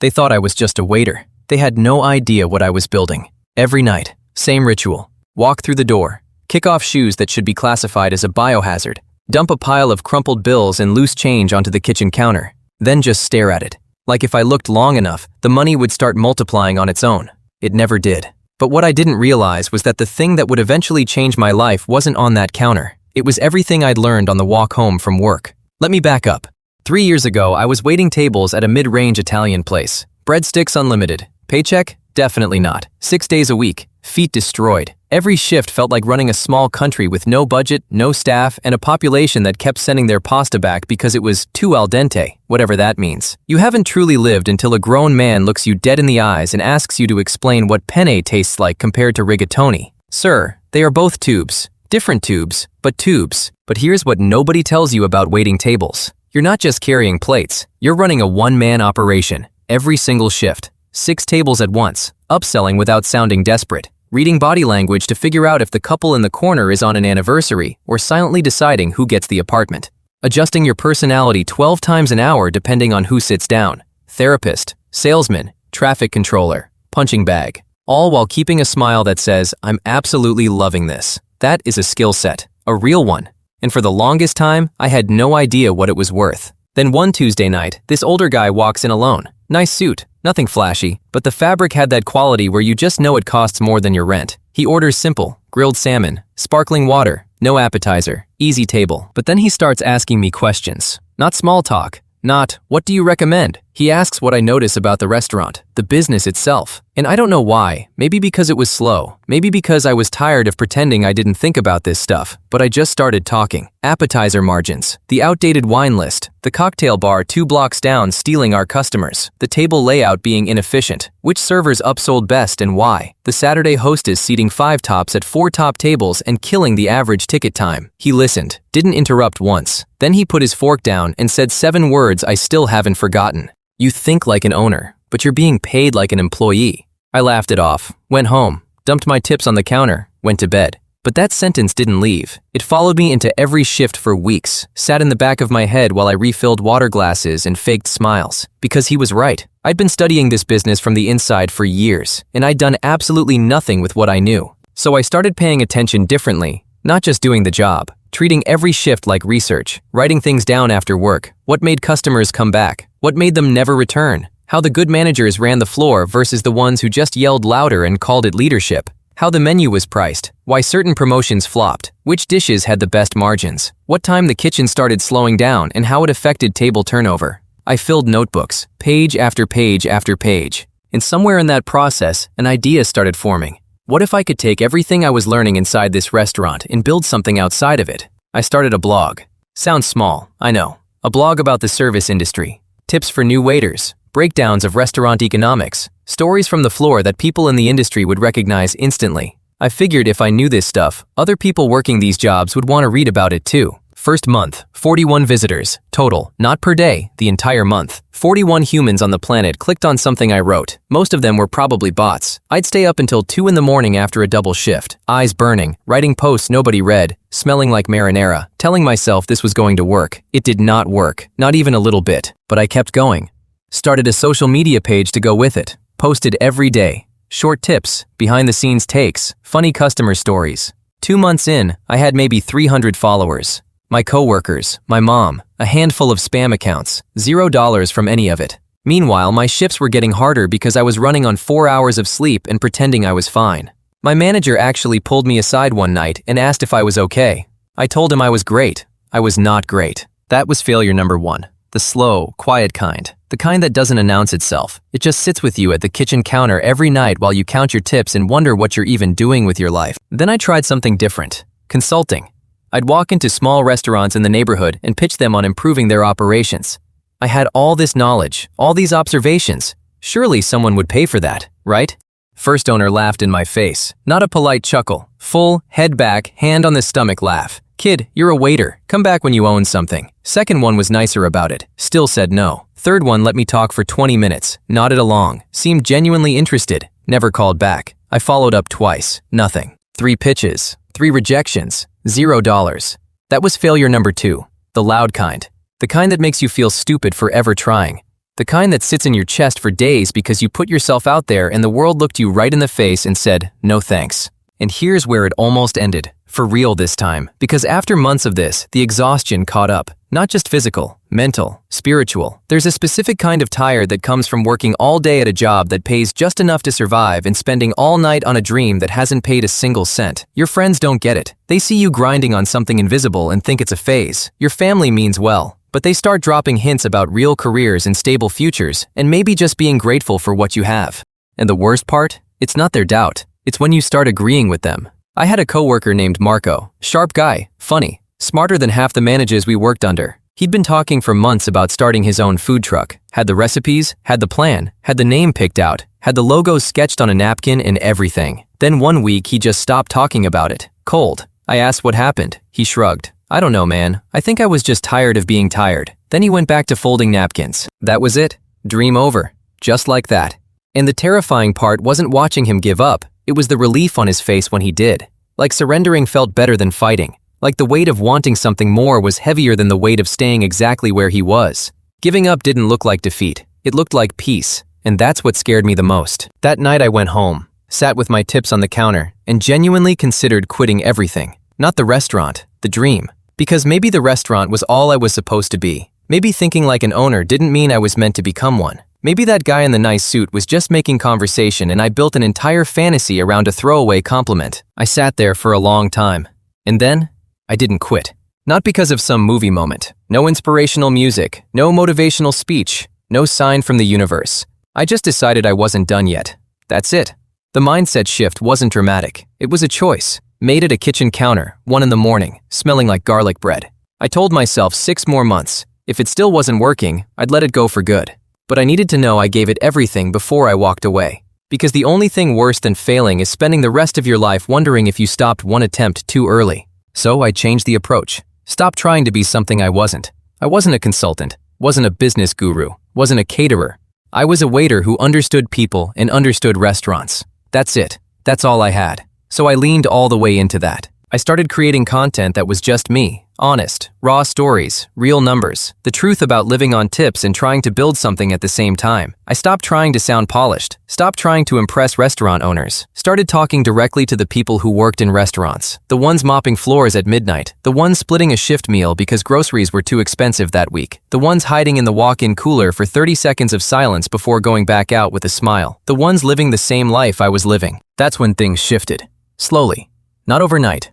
They thought I was just a waiter. They had no idea what I was building. Every night, same ritual. Walk through the door, kick off shoes that should be classified as a biohazard, dump a pile of crumpled bills and loose change onto the kitchen counter, then just stare at it. Like if I looked long enough, the money would start multiplying on its own. It never did. But what I didn't realize was that the thing that would eventually change my life wasn't on that counter. It was everything I'd learned on the walk home from work. Let me back up. 3 years ago, I was waiting tables at a mid-range Italian place. Breadsticks unlimited. Paycheck? Definitely not. 6 days a week. Feet destroyed. Every shift felt like running a small country with no budget, no staff, and a population that kept sending their pasta back because it was too al dente, whatever that means. You haven't truly lived until a grown man looks you dead in the eyes and asks you to explain what penne tastes like compared to rigatoni. Sir, they are both tubes. Different tubes, but tubes. But here's what nobody tells you about waiting tables. You're not just carrying plates. You're running a one-man operation. Every single shift. 6 tables at once. Upselling without sounding desperate. Reading body language to figure out if the couple in the corner is on an anniversary, or silently deciding who gets the apartment. Adjusting your personality 12 times an hour depending on who sits down. Therapist, salesman, traffic controller, punching bag. All while keeping a smile that says, "I'm absolutely loving this." That is a skill set, a real one. And for the longest time, I had no idea what it was worth. Then one Tuesday night, this older guy walks in alone. Nice suit, nothing flashy, but the fabric had that quality where you just know it costs more than your rent. He orders simple, grilled salmon, sparkling water, no appetizer, easy table. But then he starts asking me questions. Not small talk, not, "What do you recommend?" He asks what I notice about the restaurant, the business itself. And I don't know why, maybe because it was slow, maybe because I was tired of pretending I didn't think about this stuff, but I just started talking. Appetizer margins, the outdated wine list, the cocktail bar 2 blocks down stealing our customers, the table layout being inefficient, which servers upsold best and why, the Saturday hostess seating 5 tops at 4 top tables and killing the average ticket time. He listened, didn't interrupt once. Then he put his fork down and said 7 words I still haven't forgotten. "You think like an owner, but you're being paid like an employee." I laughed it off, went home, dumped my tips on the counter, went to bed. But that sentence didn't leave. It followed me into every shift for weeks, sat in the back of my head while I refilled water glasses and faked smiles. Because he was right. I'd been studying this business from the inside for years, and I'd done absolutely nothing with what I knew. So I started paying attention differently, not just doing the job, treating every shift like research, writing things down after work, what made customers come back, what made them never return, how the good managers ran the floor versus the ones who just yelled louder and called it leadership, how the menu was priced, why certain promotions flopped, which dishes had the best margins, what time the kitchen started slowing down and how it affected table turnover. I filled notebooks, page after page after page, and somewhere in that process, an idea started forming. What if I could take everything I was learning inside this restaurant and build something outside of it? I started a blog. Sounds small, I know. A blog about the service industry. Tips for new waiters, breakdowns of restaurant economics, stories from the floor that people in the industry would recognize instantly. I figured if I knew this stuff, other people working these jobs would want to read about it too. First month, 41 visitors, total, not per day, the entire month. 41 humans on the planet clicked on something I wrote. Most of them were probably bots. I'd stay up until 2 in the morning after a double shift, eyes burning, writing posts nobody read, smelling like marinara, telling myself this was going to work. It did not work, not even a little bit, but I kept going. Started a social media page to go with it, posted every day. Short tips, behind-the-scenes takes, funny customer stories. 2 months in, I had maybe 300 followers. My coworkers, my mom, a handful of spam accounts, $0 from any of it. Meanwhile, my shifts were getting harder because I was running on 4 hours of sleep and pretending I was fine. My manager actually pulled me aside one night and asked if I was okay. I told him I was great. I was not great. That was failure number 1. The slow, quiet kind. The kind that doesn't announce itself. It just sits with you at the kitchen counter every night while you count your tips and wonder what you're even doing with your life. Then I tried something different. Consulting. I'd walk into small restaurants in the neighborhood and pitch them on improving their operations. I had all this knowledge, all these observations. Surely someone would pay for that, right? First owner laughed in my face. Not a polite chuckle. Full, head back, hand on the stomach laugh. "Kid, you're a waiter. Come back when you own something." Second one was nicer about it. Still said no. Third one let me talk for 20 minutes. Nodded along. Seemed genuinely interested. Never called back. I followed up twice. Nothing. 3 pitches. 3 rejections. $0. That was failure number 2. The loud kind. The kind that makes you feel stupid for ever trying. The kind that sits in your chest for days because you put yourself out there and the world looked you right in the face and said, no thanks. And here's where it almost ended. For real this time. Because after months of this, the exhaustion caught up. Not just physical, mental, spiritual. There's a specific kind of tired that comes from working all day at a job that pays just enough to survive and spending all night on a dream that hasn't paid a single cent. Your friends don't get it. They see you grinding on something invisible and think it's a phase. Your family means well, but they start dropping hints about real careers and stable futures and maybe just being grateful for what you have. And the worst part? It's not their doubt. It's when you start agreeing with them. I had a coworker named Marco. Sharp guy, funny, smarter than half the managers we worked under. He'd been talking for months about starting his own food truck, had the recipes, had the plan, had the name picked out, had the logo sketched on a napkin and everything. Then one week he just stopped talking about it. Cold. I asked what happened. He shrugged. I don't know, man. I think I was just tired of being tired. Then he went back to folding napkins. That was it. Dream over. Just like that. And the terrifying part wasn't watching him give up. It was the relief on his face when he did. Like surrendering felt better than fighting. Like the weight of wanting something more was heavier than the weight of staying exactly where he was. Giving up didn't look like defeat. It looked like peace. And that's what scared me the most. That night I went home, sat with my tips on the counter, and genuinely considered quitting everything. Not the restaurant, the dream. Because maybe the restaurant was all I was supposed to be. Maybe thinking like an owner didn't mean I was meant to become one. Maybe that guy in the nice suit was just making conversation and I built an entire fantasy around a throwaway compliment. I sat there for a long time. And then, I didn't quit. Not because of some movie moment. No inspirational music, no motivational speech, no sign from the universe. I just decided I wasn't done yet. That's it. The mindset shift wasn't dramatic. It was a choice. Made at a kitchen counter, 1 in the morning, smelling like garlic bread. I told myself 6 more months. If it still wasn't working, I'd let it go for good. But I needed to know I gave it everything before I walked away. Because the only thing worse than failing is spending the rest of your life wondering if you stopped one attempt too early. So I changed the approach. Stopped trying to be something I wasn't. I wasn't a consultant, wasn't a business guru, wasn't a caterer. I was a waiter who understood people and understood restaurants. That's it. That's all I had. So I leaned all the way into that. I started creating content that was just me, honest, raw stories, real numbers, the truth about living on tips and trying to build something at the same time. I stopped trying to sound polished, stopped trying to impress restaurant owners, started talking directly to the people who worked in restaurants, the ones mopping floors at midnight, the ones splitting a shift meal because groceries were too expensive that week, the ones hiding in the walk-in cooler for 30 seconds of silence before going back out with a smile, the ones living the same life I was living. That's when things shifted. Slowly. Not overnight.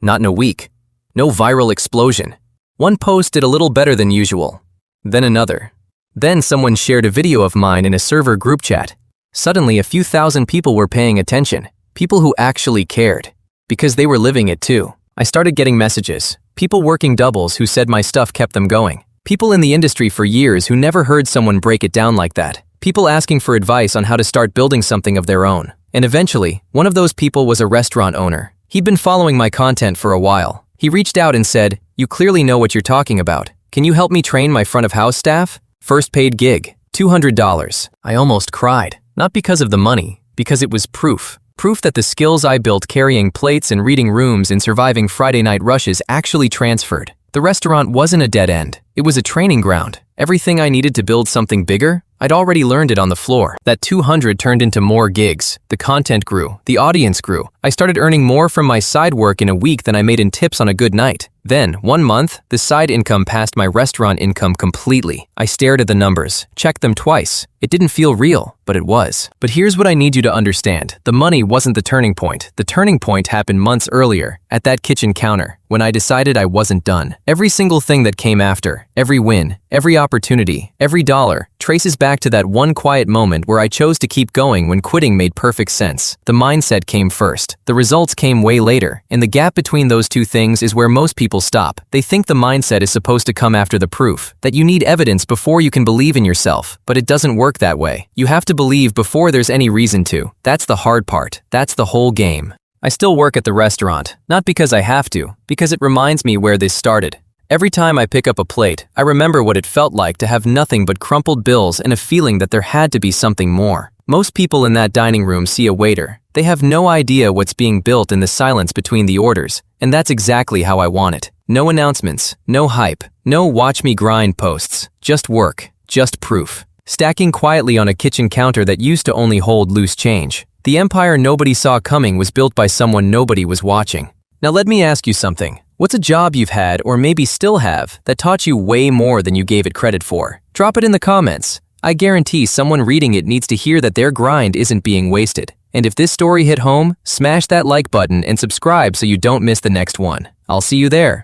Not in a week. No viral explosion. One post did a little better than usual. Then another. Then someone shared a video of mine in a server group chat. Suddenly a few thousand people were paying attention. People who actually cared. Because they were living it too. I started getting messages. People working doubles who said my stuff kept them going. People in the industry for years who never heard someone break it down like that. People asking for advice on how to start building something of their own. And eventually, one of those people was a restaurant owner. He'd been following my content for a while. He reached out and said, "You clearly know what you're talking about. Can you help me train my front of house staff?" First paid gig, $200. I almost cried. Not because of the money, because it was proof. Proof that the skills I built carrying plates and reading rooms and surviving Friday night rushes actually transferred. The restaurant wasn't a dead end. It was a training ground. Everything I needed to build something bigger, I'd already learned it on the floor. That 200 turned into more gigs. The content grew. The audience grew. I started earning more from my side work in a week than I made in tips on a good night. Then, 1 month, the side income passed my restaurant income completely. I stared at the numbers, checked them twice. It didn't feel real, but it was. But here's what I need you to understand. The money wasn't the turning point. The turning point happened months earlier, at that kitchen counter, when I decided I wasn't done. Every single thing that came after, every win, every opportunity, every dollar, traces back to that one quiet moment where I chose to keep going when quitting made perfect sense. The mindset came first. The results came way later, and the gap between those two things is where most people stop. They think the mindset is supposed to come after the proof, that you need evidence before you can believe in yourself, but it doesn't work that way. You have to believe before there's any reason to. That's the hard part. That's the whole game. I still work at the restaurant, not because I have to, because it reminds me where this started. Every time I pick up a plate, I remember what it felt like to have nothing but crumpled bills and a feeling that there had to be something more. Most people in that dining room see a waiter. They have no idea what's being built in the silence between the orders, and that's exactly how I want it. No announcements, no hype, no watch me grind posts, just work, just proof. stacking quietly on a kitchen counter that used to only hold loose change. The empire nobody saw coming was built by someone nobody was watching. Now let me ask you something. What's a job you've had, or maybe still have, that taught you way more than you gave it credit for? Drop it in the comments. I guarantee someone reading it needs to hear that their grind isn't being wasted. And if this story hit home, smash that like button and subscribe so you don't miss the next one. I'll see you there.